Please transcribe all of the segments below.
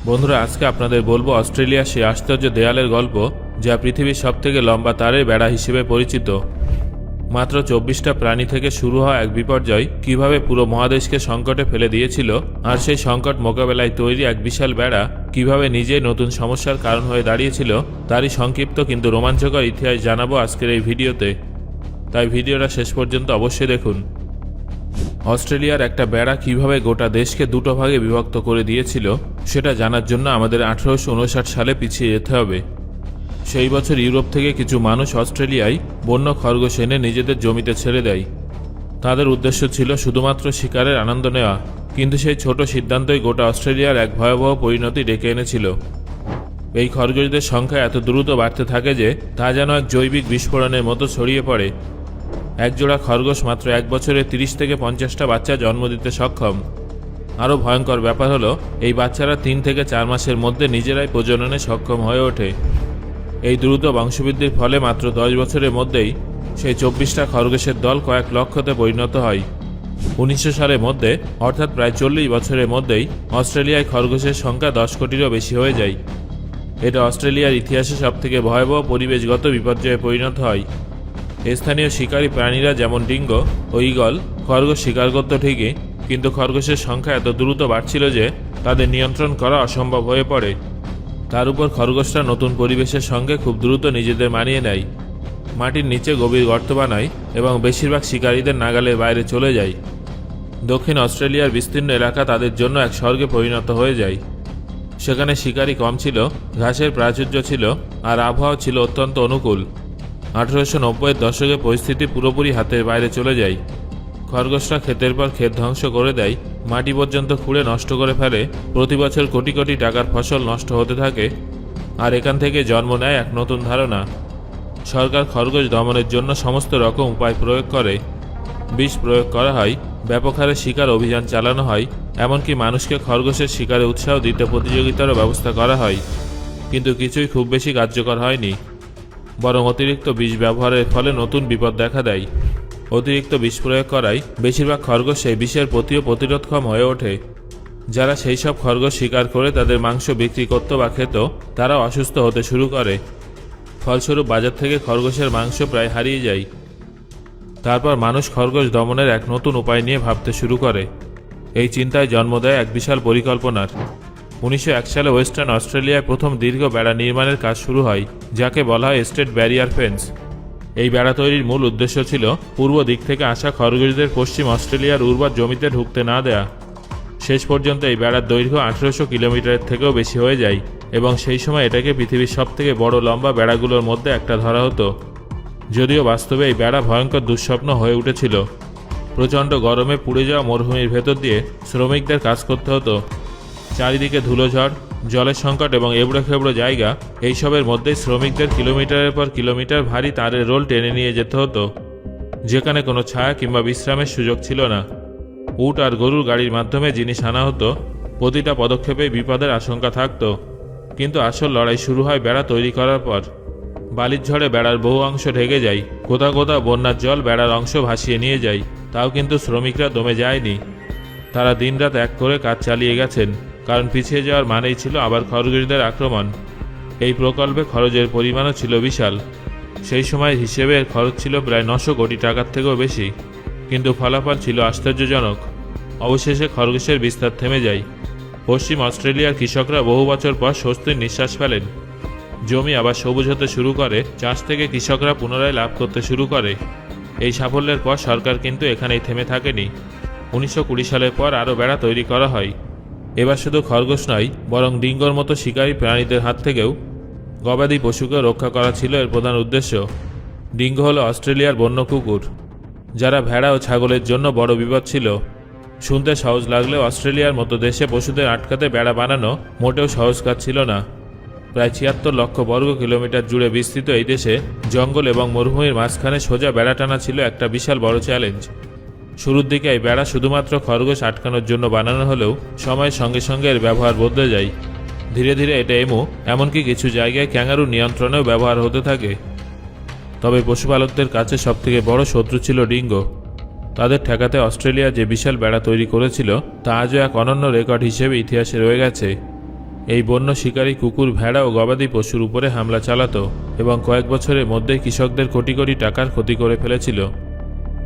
বন্ধুরা, আজকে আপনাদের বলবো অস্ট্রেলিয়ার সেই আশ্চর্য দেয়ালের গল্প, যা পৃথিবীর সবথেকে লম্বা তারের বেড়া হিসেবে পরিচিত। মাত্র 24টা প্রাণী থেকে শুরু হওয়া এক বিপর্যয় কিভাবে পুরো মহাদেশকে সংকটে ফেলে দিয়েছিল, আর সেই সংকট মোকাবেলায় তৈরি এক বিশাল বেড়া কিভাবে নিজেই নতুন সমস্যার কারণ হয়ে দাঁড়িয়েছিল, তারই সংক্ষিপ্ত কিন্তু রোমাঞ্চকর ইতিহাস জানাবো আজকের এই ভিডিওতে। তাই ভিডিওটা শেষ পর্যন্ত অবশ্যই দেখুন। অস্ট্রেলিয়ার একটা বেড়া কিভাবে গোটা দেশকে দুটো ভাগে বিভক্ত করে দিয়েছিল, সেটা জানার জন্য আমাদের 1859 সালে পিছিয়ে যেতে হবে। সেই বছর ইউরোপ থেকে কিছু মানুষ অস্ট্রেলিয়ায় বন্য খরগোশ এনে নিজেদের জমিতে ছেড়ে দেয়। তাদের উদ্দেশ্য ছিল শুধুমাত্র শিকারের আনন্দ নেওয়া, কিন্তু সেই ছোট সিদ্ধান্তই গোটা অস্ট্রেলিয়ার এক ভয়াবহ পরিণতি ডেকে এনেছিল। এই খরগোশদের সংখ্যা এত দ্রুত বাড়তে থাকে যে তা যেন এক জৈবিক বিস্ফোরণের মতো ছড়িয়ে পড়ে। একজোড়া খরগোশ মাত্র এক বছরে 30 থেকে 50টা বাচ্চা জন্ম দিতে সক্ষম। আরও ভয়ঙ্কর ব্যাপার হলো, এই বাচ্চারা 3 থেকে 4 মাসের মধ্যে নিজেরাই প্রজননে সক্ষম হয়ে ওঠে। এই দ্রুত বংশবৃদ্ধির ফলে মাত্র 10 বছরের মধ্যেই সেই 24টা খরগোশের দল কয়েক লক্ষতে পরিণত হয়। 1900 সালের মধ্যে, অর্থাৎ প্রায় 40 বছরের মধ্যেই অস্ট্রেলিয়ায় খরগোশের সংখ্যা 10 কোটিরও বেশি হয়ে যায়। এটা অস্ট্রেলিয়ার ইতিহাসে সবথেকে ভয়াবহ পরিবেশগত বিপর্যয়ে পরিণত হয়। স্থানীয় শিকারী প্রাণীরা যেমন ডিঙ্গো ও ঈগল খরগোশ শিকার করত ঠিকই, কিন্তু খরগোশের সংখ্যা এত দ্রুত বাড়ছিল যে তাদের নিয়ন্ত্রণ করা অসম্ভব হয়ে পড়ে। তার উপর খরগোশরা নতুন পরিবেশের সঙ্গে খুব দ্রুত নিজেদের মানিয়ে নেয়, মাটির নিচে গভীর গর্ত বানায় এবং বেশিরভাগ শিকারীদের নাগালের বাইরে চলে যায়। দক্ষিণ অস্ট্রেলিয়ার বিস্তীর্ণ এলাকা তাদের জন্য এক স্বর্গে পরিণত হয়ে যায়। সেখানে শিকারী কম ছিল, ঘাসের প্রাচুর্য ছিল, আর আবহাওয়া ছিল অত্যন্ত অনুকূল। 1890-এর দশকে পরিস্থিতি পুরোপুরি হাতের বাইরে চলে যায়। খরগোশরা ক্ষেতের পর ক্ষেত ধ্বংস করে দেয়, মাটি পর্যন্ত খুঁড়ে নষ্ট করে ফেলে, প্রতি বছর কোটি কোটি টাকার ফসল নষ্ট হতে থাকে। আর এখান থেকে জন্ম নেয় এক নতুন ধারণা। সরকার খরগোশ দমনের জন্য সমস্ত রকম উপায় প্রয়োগ করে। বিষ প্রয়োগ করা হয়, ব্যাপক হারে শিকার অভিযান চালানো হয়, এমনকি মানুষকে খরগোশের শিকারে উৎসাহ দিতে প্রতিযোগিতারও ব্যবস্থা করা হয়। কিন্তু কিছুই খুব বেশি কার্যকর হয়নি, বরং অতিরিক্ত বিষ ব্যবহারের ফলে নতুন বিপদ দেখা দেয়। অতিরিক্ত বিষ প্রয়োগ করায় বেশিরভাগ খরগোশ সেই বিষের প্রতিও প্রতিরোধক্ষম হয়ে ওঠে। যারা সেই সব খরগোশ শিকার করে তাদের মাংস বিক্রি করত বা খেত, তারাও অসুস্থ হতে শুরু করে। ফলস্বরূপ বাজার থেকে খরগোশের মাংস প্রায় হারিয়ে যায়। তারপর মানুষ খরগোশ দমনের এক নতুন উপায় নিয়ে ভাবতে শুরু করে। এই চিন্তায় জন্ম দেয় এক বিশাল পরিকল্পনার। 1901 সালে ওয়েস্টার্ন অস্ট্রেলিয়ায় প্রথম দীর্ঘ বেড়া নির্মাণের কাজ শুরু হয়, যাকে বলা হয় স্টেট ব্যারিয়ার ফেন্স। এই বেড়া তৈরির মূল উদ্দেশ্য ছিল পূর্ব দিক থেকে আসা খরগোশদের পশ্চিম অস্ট্রেলিয়ার উর্বর জমিতে ঢুকতে না দেয়া। শেষ পর্যন্ত এই বেড়ার দৈর্ঘ্য 1800 কিলোমিটারের থেকেও বেশি হয়ে যায়, এবং সেই সময় এটাকে পৃথিবীর সবথেকে বড় লম্বা বেড়াগুলোর মধ্যে একটা ধরা হতো। যদিও বাস্তবে এই বেড়া ভয়ঙ্কর দুঃস্বপ্ন হয়ে উঠেছিল। প্রচণ্ড গরমে পুড়ে যাওয়া মরুভূমির ভেতর দিয়ে শ্রমিকদের কাজ করতে হতো। চারিদিকে ধুলোঝড়, জলের সংকট এবং এবড়ো জায়গা, এইসবের মধ্যেই শ্রমিকদের কিলোমিটারের পর কিলোমিটার ভারী তারের রোল টেনে নিয়ে যেতে হতো, যেখানে কোনো ছায়া কিংবা বিশ্রামের সুযোগ ছিল না। উট আর গরুর গাড়ির মাধ্যমে জিনিস আনা হতো, প্রতিটা পদক্ষেপেই বিপদের আশঙ্কা থাকত। কিন্তু আসল লড়াই শুরু হয় বেড়া তৈরি করার পর। বালির ঝড়ে বেড়ার বহু অংশ ঢেকে যায়, কোথাও কোথাও বন্যার জল বেড়ার অংশ ভাসিয়ে নিয়ে যায়। তাও কিন্তু শ্রমিকরা দমে যায়নি। তারা দিনরাত এক করে কাজ চালিয়ে গেছেন, কারণ পিছিয়ে যাওয়ার মানেই ছিল আবার খরগোশদের আক্রমণ। এই প্রকল্পে খরচের পরিমাণও ছিল বিশাল। সেই সময়ের হিসেবে এর খরচ ছিল প্রায় 900 কোটি টাকার থেকেও বেশি, কিন্তু ফলাফল ছিল আশ্চর্যজনক। অবশেষে খরগোশের বিস্তার থেমে যায়। পশ্চিম অস্ট্রেলিয়ার কৃষকরা বহু বছর পর স্বস্তির নিঃশ্বাস ফেলেন। জমি আবার সবুজ হতে শুরু করে, চাষ থেকে কৃষকরা পুনরায় লাভ করতে শুরু করে। এই সাফল্যের পর সরকার কিন্তু এখানেই থেমে থাকেনি। 1920 সালের পর আরও বেড়া তৈরি করা হয়। এবার শুধু খরগোশ নয়, বরং ডিঙ্গোর মতো শিকারী প্রাণীদের হাত থেকেও গবাদি পশুকে রক্ষা করা ছিল এর প্রধান উদ্দেশ্য। ডিঙ্গো হলো অস্ট্রেলিয়ার বন্য কুকুর, যারা ভেড়া ও ছাগলের জন্য বড় বিপদ ছিল। শুনতে সহজ লাগলেও অস্ট্রেলিয়ার মতো দেশে পশুদের আটকাতে বেড়া বানানো মোটেও সহজ কাজ ছিল না। প্রায় 76 লক্ষ বর্গ কিলোমিটার জুড়ে বিস্তৃত এই দেশে জঙ্গল এবং মরুভূমির মাঝখানে সোজা বেড়া টানা ছিল একটা বিশাল বড় চ্যালেঞ্জ। শুরুর দিকে এই বেড়া শুধুমাত্র খরগোশ আটকানোর জন্য বানানো হলেও সময়ের সঙ্গে সঙ্গে এর ব্যবহার বদলে যায়। ধীরে ধীরে এটা এমনকি কিছু জায়গায় ক্যাঙ্গারুর নিয়ন্ত্রণেও ব্যবহার হতে থাকে। তবে পশুপালকদের কাছে সবথেকে বড় শত্রু ছিল ডিঙ্গো। তাদের ঠেকাতে অস্ট্রেলিয়া যে বিশাল বেড়া তৈরি করেছিল তা আজও এক অনন্য রেকর্ড হিসেবে ইতিহাসে রয়ে গেছে। এই বন্য শিকারী কুকুর, ভেড়া ও গবাদি পশুর উপরে হামলা চালাতো এবং কয়েক বছরের মধ্যেই কৃষকদের কোটি কোটি টাকার ক্ষতি করে ফেলেছিল।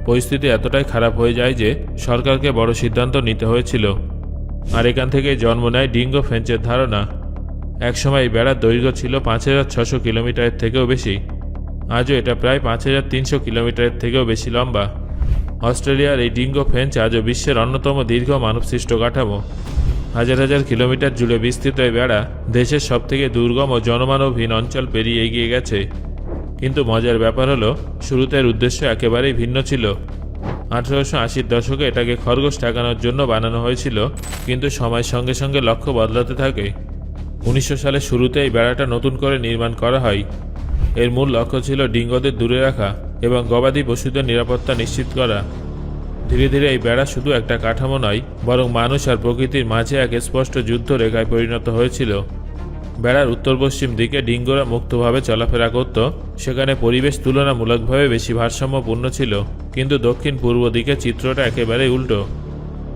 পরিস্থিতি এতটাই খারাপ হয়ে যায় যে সরকারকে বড় সিদ্ধান্ত নিতে হয়েছিল। আর এখান থেকেই জন্ম নেয় ডিঙ্গো ফ্রেঞ্চের ধারণা। একসময় এই বেড়ার দৈর্ঘ্য ছিল 5600 কিলোমিটারের থেকেও বেশি। আজও এটা প্রায় 5300 কিলোমিটারের থেকেও বেশি লম্বা। অস্ট্রেলিয়ার এই ডিঙ্গো ফ্রেঞ্চ আজও বিশ্বের অন্যতম দীর্ঘ মানবসৃষ্ট কাঠামো। হাজার হাজার কিলোমিটার জুড়ে বিস্তৃত এই বেড়া দেশের সবথেকে দুর্গম ও জনমানবহীন অঞ্চল পেরিয়ে এগিয়ে গেছে। কিন্তু মজার ব্যাপার হলো, শুরুতে এর উদ্দেশ্য একেবারেই ভিন্ন ছিল। 1880-র দশকে এটাকে খরগোশ ঠেকানোর জন্য বানানো হয়েছিল, কিন্তু সময়ের সঙ্গে সঙ্গে লক্ষ্য বদলাতে থাকে। 1900 সালের শুরুতে এই বেড়াটা নতুন করে নির্মাণ করা হয়। এর মূল লক্ষ্য ছিল ডিঙ্গোদের দূরে রাখা এবং গবাদি পশুদের নিরাপত্তা নিশ্চিত করা। ধীরে ধীরে এই বেড়া শুধু একটা কাঠামো নয়, বরং মানুষ আর প্রকৃতির মাঝে এক স্পষ্ট যুদ্ধ রেখায় পরিণত হয়েছিল। বেড়ার উত্তর পশ্চিম দিকে ডিঙ্গোরা মুক্তভাবে চলাফেরা করত, সেখানে পরিবেশ তুলনামূলকভাবে বেশি ভারসাম্যপূর্ণ ছিল। কিন্তু দক্ষিণ পূর্ব দিকে চিত্রটা একেবারেই উল্টো।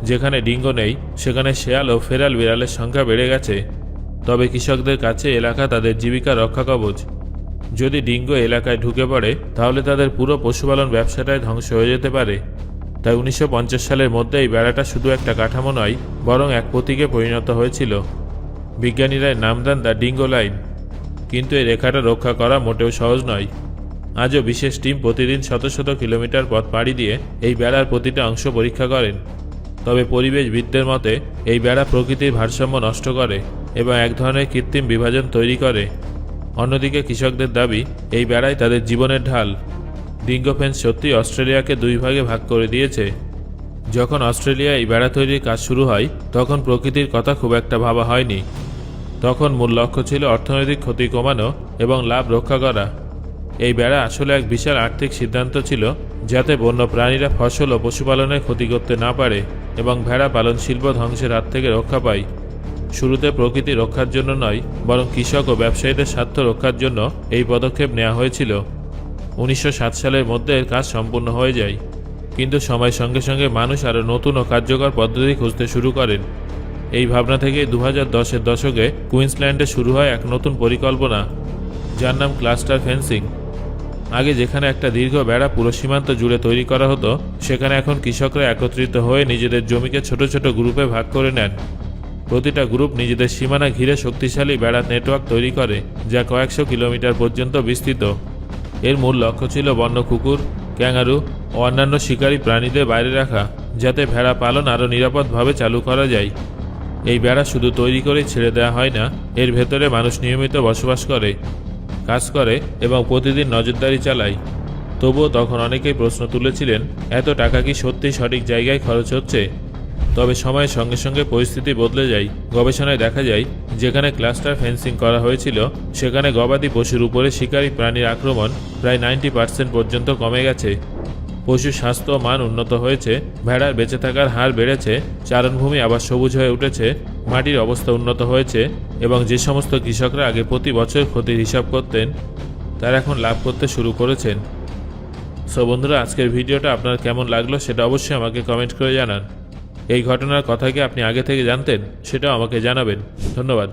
যেখানে ডিঙ্গো নেই, সেখানে শেয়াল ও ফেরাল বিড়ালের সংখ্যা বেড়ে গেছে। তবে কৃষকদের কাছে এলাকা তাদের জীবিকা রক্ষা কবচ। যদি ডিঙ্গো এলাকায় ঢুকে পড়ে, তাহলে তাদের পুরো পশুপালন ব্যবসাটাই ধ্বংস হয়ে যেতে পারে। তাই 1950 সালের মধ্যে এই বেড়াটা শুধু একটা কাঠামো নয়, বরং এক প্রতীকে পরিণত হয়েছিল। বিজ্ঞানীরা নাম দেন দ্য ডিঙ্গো লাইন। কিন্তু এই রেখাটা রক্ষা করা মোটেও সহজ নয়। আজও বিশেষ টিম প্রতিদিন শত শত কিলোমিটার পথ পাড়ি দিয়ে এই বেড়ার প্রতিটা অংশ পরীক্ষা করেন। তবে পরিবেশবিদদের মতে এই বেড়া প্রকৃতির ভারসাম্য নষ্ট করে এবং এক ধরনের কৃত্রিম বিভাজন তৈরি করে। অন্যদিকে কৃষকদের দাবি এই বেড়াই তাদের জীবনের ঢাল। ডিঙ্গো ফেন্স সত্যি অস্ট্রেলিয়াকে দুই ভাগে ভাগ করে দিয়েছে। যখন অস্ট্রেলিয়া এই বেড়া তৈরির কাজ শুরু হয়, তখন প্রকৃতির কথা খুব একটা ভাবা হয়নি। তখন মূল লক্ষ্য ছিল অর্থনৈতিক ক্ষতি কমানো এবং লাভ রক্ষা করা। এই বেড়া আসলে এক বিশাল আর্থিক সিদ্ধান্ত ছিল, যাতে বন্য প্রাণীরা ফসল ও পশুপালনের ক্ষতি করতে না পারে এবং ভেড়া পালন শিল্প ধ্বংসের হাত থেকে রক্ষা পায়। শুরুতে প্রকৃতি রক্ষার জন্য নয়, বরং কৃষক ও ব্যবসায়ীদের স্বার্থ রক্ষার জন্য এই পদক্ষেপ নেওয়া হয়েছিল। 1907 সালের মধ্যে এর কাজ সম্পূর্ণ হয়ে যায়। কিন্তু সময়ের সঙ্গে সঙ্গে মানুষ আরও নতুন ও কার্যকর পদ্ধতি খুঁজতে শুরু করেন। এই ভাবনা থেকে 2010-এর দশকে কুইন্সল্যান্ডে শুরু হয় এক নতুন পরিকল্পনা, যার নাম ক্লাস্টার ফেন্সিং। আগে যেখানে একটা দীর্ঘ বেড়া পুরো সীমান্ত জুড়ে তৈরি করা হতো, সেখানে এখন কৃষকরা একত্রিত হয়ে নিজেদের জমিকে ছোট ছোট গ্রুপে ভাগ করে নেন। প্রতিটা গ্রুপ নিজেদের সীমানা ঘিরে শক্তিশালী বেড়ার নেটওয়ার্ক তৈরি করে, যা কয়েকশো কিলোমিটার পর্যন্ত বিস্তৃত। এর মূল লক্ষ্য ছিল বন্য কুকুর, ক্যাঙ্গারু ও অন্যান্য শিকারী প্রাণীদের বাইরে রাখা, যাতে ভেড়া পালন আরও নিরাপদভাবে চালু করা যায়। এই বেড়া শুধু তৈরি করেই ছেড়ে দেওয়া হয় না, এর ভেতরে মানুষ নিয়মিত বসবাস করে, কাজ করে এবং প্রতিদিন নজরদারি চালায়। তবুও তখন অনেকেই প্রশ্ন তুলেছিলেন, এত টাকা কি সত্যি সঠিক জায়গায় খরচ হচ্ছে? তবে সময়ের সঙ্গে সঙ্গে পরিস্থিতি বদলে যায়। গবেষণায় দেখা যায়, যেখানে ক্লাস্টার ফেন্সিং করা হয়েছিল, সেখানে গবাদি পশুর উপরে শিকারী প্রাণীর আক্রমণ প্রায় 90% পর্যন্ত কমে গেছে। পশুর স্বাস্থ্য মান উন্নত হয়েছে, ভেড়ার বেঁচে থাকার হার বেড়েছে, চারণভূমি আবার সবুজ হয়ে উঠেছে, মাটির অবস্থা উন্নত হয়েছে এবং যে সমস্ত কৃষকরা আগে প্রতি বছর ক্ষতির হিসাব করতেন, তারা এখন লাভ করতে শুরু করেছেন। সো বন্ধুরা, আজকের ভিডিওটা আপনার কেমন লাগলো সেটা অবশ্যই আমাকে কমেন্ট করে জানান। এই ঘটনার কথা কি আপনি আগে থেকে জানতেন, সেটাও আমাকে জানাবেন। ধন্যবাদ।